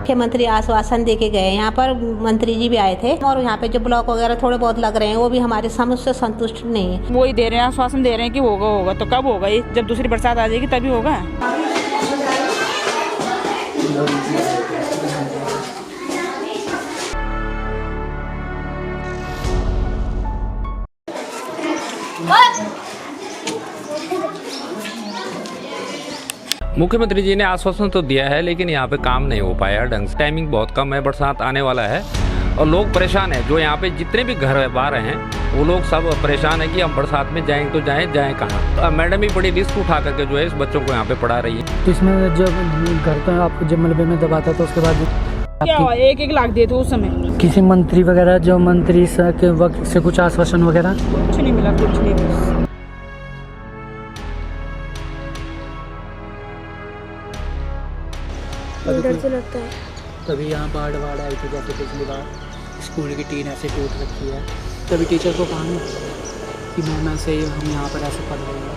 मुख्यमंत्री आश्वासन दे के गए, यहाँ पर मंत्री जी भी आए थे और यहाँ पे जो ब्लॉक वगैरह थोड़े बहुत लग रहे हैं वो भी हमारे समझ से संतुष्ट नहीं है। वो ही दे रहे हैं, आश्वासन दे रहे हैं कि होगा तो कब होगा? ये जब दूसरी बरसात आ जाएगी तभी होगा। मुख्यमंत्री जी ने आश्वासन तो दिया है लेकिन यहाँ पे काम नहीं हो पाया ढंग से। टाइमिंग बहुत कम है, बरसात आने वाला है और लोग परेशान हैं। जो यहाँ पे जितने भी घर बार हैं वो लोग सब परेशान हैं कि हम बरसात में जाएं तो जाएं कहाँ। मैडम भी बड़ी रिस्क उठा करके जो है इस बच्चों को यहाँ पे पढ़ा रही है। तो इसमें जब घर का आपको जब मलबे में दबा था तो उसके बाद क्या हुआ? 1-1 लाख दिए थे उस समय। किसी मंत्री वगैरह जो मंत्री के वक्त से कुछ आश्वासन वगैरह कुछ नहीं मिला, कुछ नहीं। डर से लगता है। तभी यहाँ बाढ़ आई थी जैसे पिछली बार, स्कूल की टीन ऐसे टूट रखी है। तभी टीचर को कहा कि मैम ऐसे हम यहाँ पर ऐसे पढ़ रहे हैं।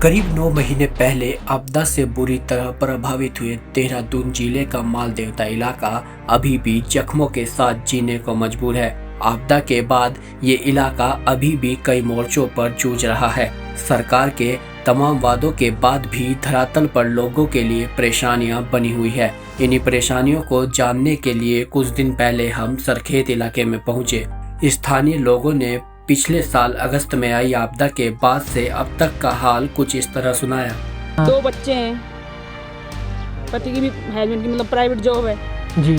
करीब 9 महीने पहले आपदा से बुरी तरह प्रभावित हुए देहरादून जिले का माल देवता इलाका अभी भी जख्मों के साथ जीने को मजबूर है। आपदा के बाद ये इलाका अभी भी कई मोर्चों पर जूझ रहा है। सरकार के तमाम वादों के बाद भी धरातल पर लोगों के लिए परेशानियां बनी हुई है। इन्हीं परेशानियों को जानने के लिए कुछ दिन पहले हम सरखेत इलाके में पहुंचे। स्थानीय लोगों ने पिछले साल अगस्त में आई आपदा के बाद से अब तक का हाल कुछ इस तरह सुनाया। 2 बच्चे हैं, पति की भी हस्बैंड की मतलब प्राइवेट जॉब है जी।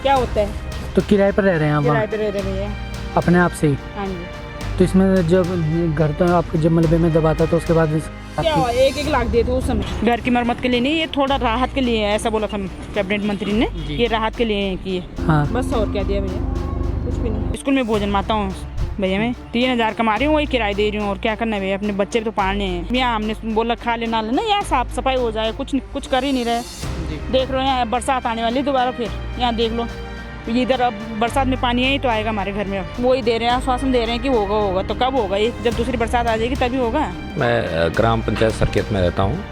क्या होता है? तो किराए पर रह रहे हैं आप? किराए पे रह रहे हैं अपने आप से ही? हाँ जी। तो इसमें जब घर तो आपको जब मलबे में दबा था तो उसके बाद क्या हुआ? 1-1 लाख दिए थे उस समय। घर की मरम्मत के लिए नहीं, ये थोड़ा राहत के लिए है, ऐसा बोला था कैबिनेट मंत्री ने कि राहत के लिए किए। हाँ। बस और क्या दिया भैया? कुछ भी नहीं। स्कूल में भोजन माता हूँ भैया, मैं 3000 कमा रही हूँ, वही किराए दे रही हूँ और क्या करना है भैया, अपने बच्चे भी तो पालने हैं। यहाँ हमने बोला खा लेना लेना, यहाँ साफ सफाई हो जाए, कुछ कर ही नहीं रहे। देख लो यहाँ बरसात आने वाली दोबारा, फिर यहाँ देख लो इधर अब बरसात में पानी है ही तो आएगा हमारे घर में। अब वो ही दे रहे हैं, आश्वासन दे रहे हैं कि होगा तो कब होगा? ये जब दूसरी बरसात आ जाएगी तभी होगा। मैं ग्राम पंचायत सरखेत में रहता हूँ।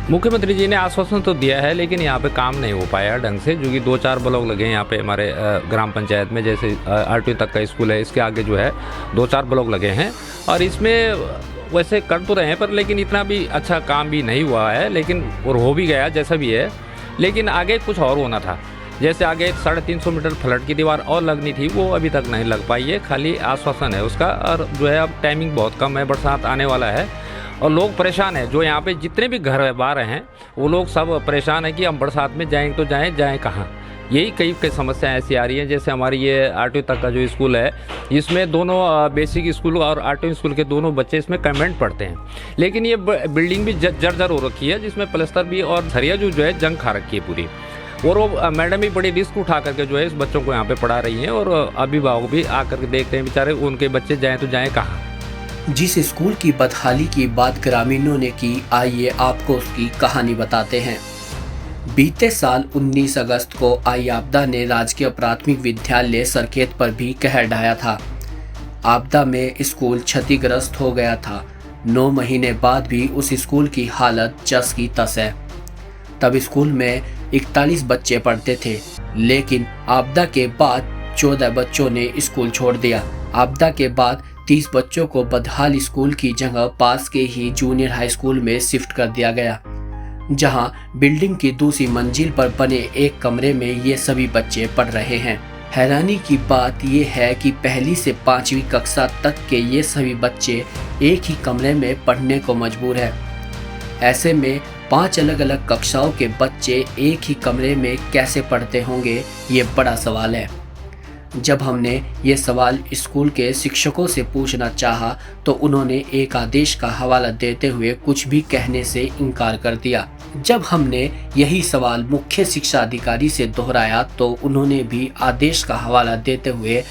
मुख्यमंत्री जी ने आश्वासन तो दिया है लेकिन यहाँ पे काम नहीं हो पाया ढंग से, जो कि 2-4 ब्लॉक लगे हैं यहाँ पे हमारे ग्राम पंचायत में। जैसे आठवीं तक का स्कूल है, इसके आगे जो है 2-4 ब्लॉक लगे हैं और इसमें वैसे कर तो रहे हैं पर लेकिन इतना भी अच्छा काम भी नहीं हुआ है। लेकिन और हो भी गया जैसा भी है, लेकिन आगे कुछ और होना था। जैसे आगे 350 मीटर फ्लड की दीवार और लगनी थी, वो अभी तक नहीं लग पाई है, खाली आश्वासन है उसका। और जो है अब टाइमिंग बहुत कम है, बरसात आने वाला है और लोग परेशान हैं। जो यहाँ पे जितने भी घर बार हैं वो लोग सब परेशान हैं कि हम बरसात में जाएं तो जाएं कहाँ। यही कई समस्याएं ऐसी आ रही हैं। जैसे हमारी ये 8वीं तक का जो स्कूल है, इसमें दोनों बेसिक स्कूल और 8वीं स्कूल के दोनों बच्चे इसमें कन्वेंट पढ़ते हैं, लेकिन ये बिल्डिंग भी जर्जर हो रखी है, जिसमें प्लस्तर भी और सरिया जो है जंग खा रखी है पूरी। और वो मैडम भी बड़ी रिस्क उठा करके जो है इस बच्चों को यहाँ पे पढ़ा रही हैं और अभिभावक भी आकर के देखते हैं बेचारे उनके बच्चे जाएं तो जाएं कहाँ। जिस स्कूल की बदहाली की बात ग्रामीणों ने की, आइए आपको उसकी कहानी बताते हैं। बीते साल 19 अगस्त को आई आपदा ने राजकीय प्राथमिक विद्यालय सरखेत पर भी कहर ढाया था। आपदा में स्कूल क्षतिग्रस्त हो गया था। 9 महीने बाद भी उस स्कूल की हालत जस की तस है। तब स्कूल में 41 बच्चे पढ़ते थे, लेकिन आपदा के बाद 14 बच्चों ने स्कूल छोड़ दिया। आपदा के बाद 30 बच्चों को बदहाल स्कूल की जगह पास के ही जूनियर हाई स्कूल में शिफ्ट कर दिया गया, जहां बिल्डिंग की दूसरी मंजिल पर बने एक कमरे में ये सभी बच्चे पढ़ रहे हैं। हैरानी की बात यह है कि 1ली से 5वीं कक्षा तक के ये सभी बच्चे एक ही कमरे में पढ़ने को मजबूर है। ऐसे में 5 अलग अलग कक्षाओं के बच्चे एक ही कमरे में कैसे पढ़ते होंगे, ये बड़ा सवाल है। जब हमने ये सवाल स्कूल के शिक्षकों से पूछना चाहा तो उन्होंने एक आदेश का हवाला देते हुए कुछ भी कहने से इनकार कर दिया। जब हमने यही सवाल मुख्य शिक्षा अधिकारी से दोहराया तो उन्होंने भी आदेश का हवाला देते हुए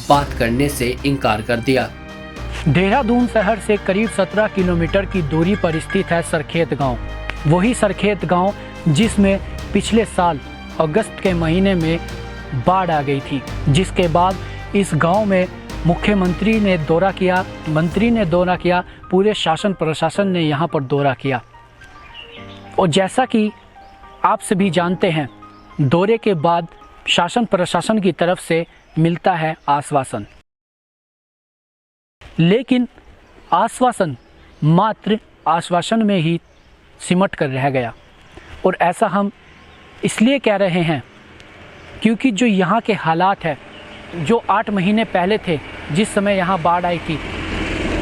बात करने से इनकार कर दिया। देहरादून शहर से करीब 17 किलोमीटर की दूरी पर स्थित है सरखेत गांव। वही सरखेत गांव जिसमें पिछले साल अगस्त के महीने में बाढ़ आ गई थी, जिसके बाद इस गांव में मुख्यमंत्री ने दौरा किया, मंत्री ने दौरा किया, पूरे शासन प्रशासन ने यहां पर दौरा किया। और जैसा कि आप सभी जानते हैं, दौरे के बाद शासन प्रशासन की तरफ से मिलता है आश्वासन, लेकिन आश्वासन मात्र आश्वासन में ही सिमट कर रह गया। और ऐसा हम इसलिए कह रहे हैं क्योंकि जो यहाँ के हालात है, जो 8 महीने पहले थे जिस समय यहाँ बाढ़ आई थी,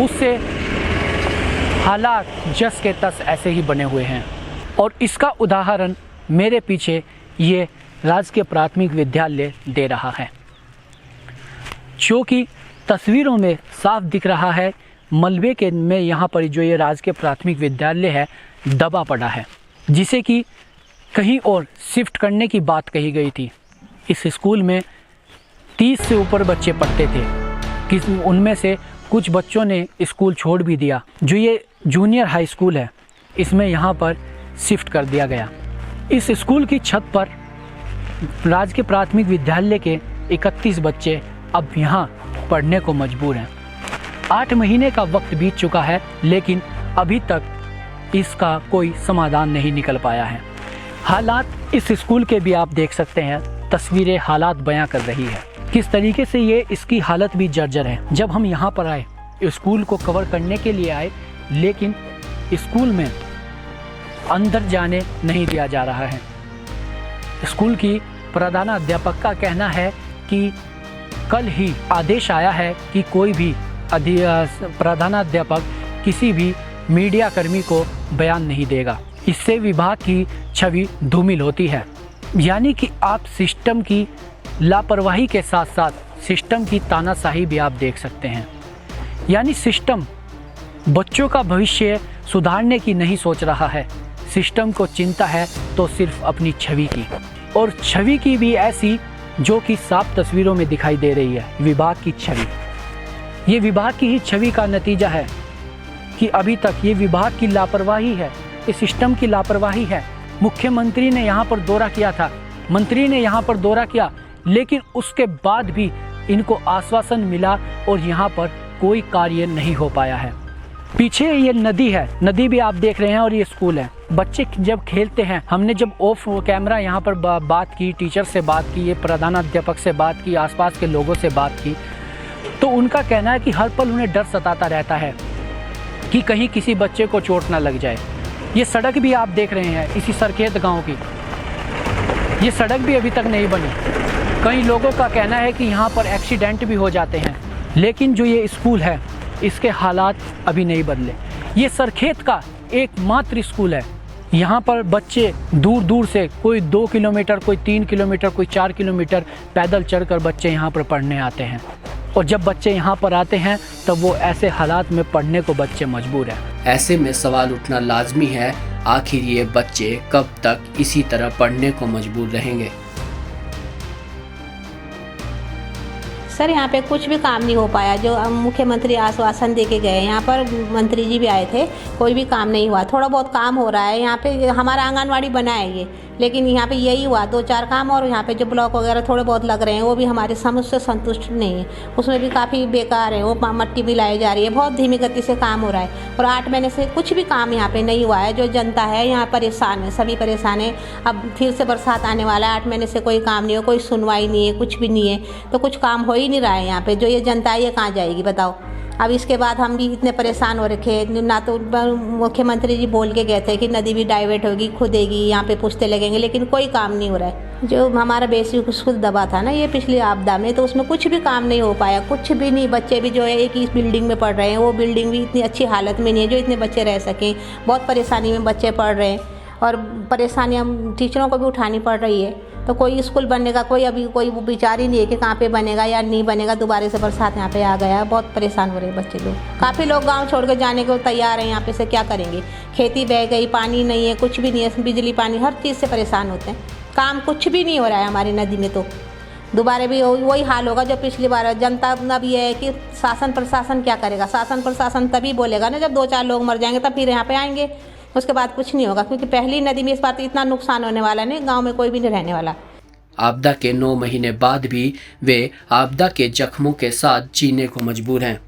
उससे हालात जस के तस ऐसे ही बने हुए हैं। और इसका उदाहरण मेरे पीछे ये राजकीय प्राथमिक विद्यालय दे रहा है, जो कि तस्वीरों में साफ दिख रहा है मलबे के में यहाँ पर जो ये राजकीय प्राथमिक विद्यालय है दबा पड़ा है, जिसे कि कहीं और शिफ्ट करने की बात कही गई थी। इस स्कूल में 30 से ऊपर बच्चे पढ़ते थे, कि उनमें से कुछ बच्चों ने स्कूल छोड़ भी दिया। जो ये जूनियर हाई स्कूल है, इसमें यहाँ पर शिफ्ट कर दिया गया। इस स्कूल की छत पर राजकीय प्राथमिक विद्यालय के 31 बच्चे अब यहाँ पढ़ने को मजबूर हैं। 8 महीने का वक्त बीत चुका है, लेकिन अभी तक इसका कोई समाधान नहीं निकल पाया है। हालात इस स्कूल के भी आप देख सकते हैं, तस्वीरें हालात बयां कर रही है किस तरीके से ये इसकी हालत भी जर्जर है। जब हम यहाँ पर आए, स्कूल को कवर करने के लिए आए, लेकिन स्कूल में अंदर जाने नहीं दिया जा रहा है। स्कूल की प्रधानाध्यापक का कहना है कि कल ही आदेश आया है कि कोई भी प्रधानाध्यापक किसी भी मीडिया कर्मी को बयान नहीं देगा। इससे विभाग की छवि धूमिल होती है। यानी कि आप सिस्टम की लापरवाही के साथ साथ सिस्टम की तानाशाही भी आप देख सकते हैं। यानी सिस्टम बच्चों का भविष्य सुधारने की नहीं सोच रहा है, सिस्टम को चिंता है तो सिर्फ अपनी छवि की, और छवि की भी ऐसी जो कि साफ तस्वीरों में दिखाई दे रही है। विभाग की छवि, ये विभाग की ही छवि का नतीजा है कि अभी तक ये विभाग की लापरवाही है, इस सिस्टम की लापरवाही है। मुख्यमंत्री ने यहाँ पर दौरा किया था, मंत्री ने यहाँ पर दौरा किया, लेकिन उसके बाद भी इनको आश्वासन मिला और यहाँ पर कोई कार्य नहीं हो पाया है। पीछे ये नदी है, नदी भी आप देख रहे हैं, और ये स्कूल है। बच्चे जब खेलते हैं, हमने जब ऑफ कैमरा यहाँ पर बात की, टीचर से बात की, ये प्रधानाध्यापक से बात की, आसपास के लोगों से बात की, तो उनका कहना है कि हर पल उन्हें डर सताता रहता है कि कहीं किसी बच्चे को चोट ना लग जाए। ये सड़क भी आप देख रहे हैं, इसी सरखेत गाँव की, ये सड़क भी अभी तक नहीं बनी। कई लोगों का कहना है कि यहाँ पर एक्सीडेंट भी हो जाते हैं, लेकिन जो ये स्कूल है इसके हालात अभी नहीं बदले। ये सरखेत का एकमात्र स्कूल है। यहाँ पर बच्चे दूर दूर से, कोई 2 किलोमीटर, कोई 3 किलोमीटर, कोई 4 किलोमीटर पैदल चढ़कर बच्चे यहाँ पर पढ़ने आते हैं। और जब बच्चे यहाँ पर आते हैं तब वो ऐसे हालात में पढ़ने को बच्चे मजबूर हैं। ऐसे में सवाल उठना लाजमी है, आखिर ये बच्चे कब तक इसी तरह पढ़ने को मजबूर रहेंगे। सर यहाँ पे कुछ भी काम नहीं हो पाया। जो मुख्यमंत्री आश्वासन दे के गए, यहाँ पर मंत्री जी भी आए थे, कोई भी काम नहीं हुआ। थोड़ा बहुत काम हो रहा है यहाँ पे, हमारा आंगनवाड़ी बना है ये, लेकिन यहाँ पे यही हुआ 2-4 काम। और यहाँ पे जो ब्लॉक वगैरह थोड़े बहुत लग रहे हैं वो भी हमारे समझ से संतुष्ट नहीं है, उसमें भी काफ़ी बेकार है। वो मट्टी भी लाई जा रही है, बहुत धीमी गति से काम हो रहा है। और 8 महीने से कुछ भी काम यहाँ पे नहीं हुआ है। जो जनता है यहाँ परेशान है, सभी परेशान है। अब फिर से बरसात आने वाला है, 8 महीने से कोई काम नहीं है, कोई सुनवाई नहीं है, कुछ भी नहीं है, तो कुछ काम हो ही नहीं रहा है यहाँ पे। जो ये जनता है ये कहाँ जाएगी बताओ। अब इसके बाद हम भी इतने परेशान हो रखे। ना तो मुख्यमंत्री जी बोल के गए थे कि नदी भी डाइवर्ट होगी, खुदेगी, यहाँ पे पुश्ते लगेंगे, लेकिन कोई काम नहीं हो रहा है। जो हमारा बेसिक स्कूल दबा था ना ये पिछली आपदा में, तो उसमें कुछ भी काम नहीं हो पाया, कुछ भी नहीं। बच्चे भी जो है एक ही बिल्डिंग में पढ़ रहे हैं, वो बिल्डिंग भी इतनी अच्छी हालत में नहीं है जो इतने बच्चे रह सकें। बहुत परेशानी में बच्चे पढ़ रहे हैं, और परेशानियाँ टीचरों को भी उठानी पड़ रही है। तो कोई स्कूल बनने का कोई अभी कोई विचार ही नहीं है कि कहाँ पे बनेगा या नहीं बनेगा। दोबारा से बरसात यहाँ पे आ गया, बहुत परेशान हो रहे हैं बच्चे लोग। काफ़ी लोग गांव छोड़ के जाने को तैयार हैं, यहाँ पे से क्या करेंगे। खेती बह गई, पानी नहीं है, कुछ भी नहीं है, बिजली पानी हर चीज़ से परेशान होते हैं। काम कुछ भी नहीं हो रहा है हमारी नदी में। तो दोबारा भी वही हाल होगा जो पिछली बार। जनता अब ये है कि शासन प्रशासन क्या करेगा। शासन प्रशासन तभी बोलेगा ना जब 2-4 लोग मर जाएंगे, तब फिर यहाँ पे आएंगे, उसके बाद कुछ नहीं होगा। क्योंकि पहली नदी में इस बार तो इतना नुकसान होने वाला नहीं, गांव में कोई भी नहीं रहने वाला। आपदा के 9 महीने बाद भी वे आपदा के जख्मों के साथ जीने को मजबूर हैं।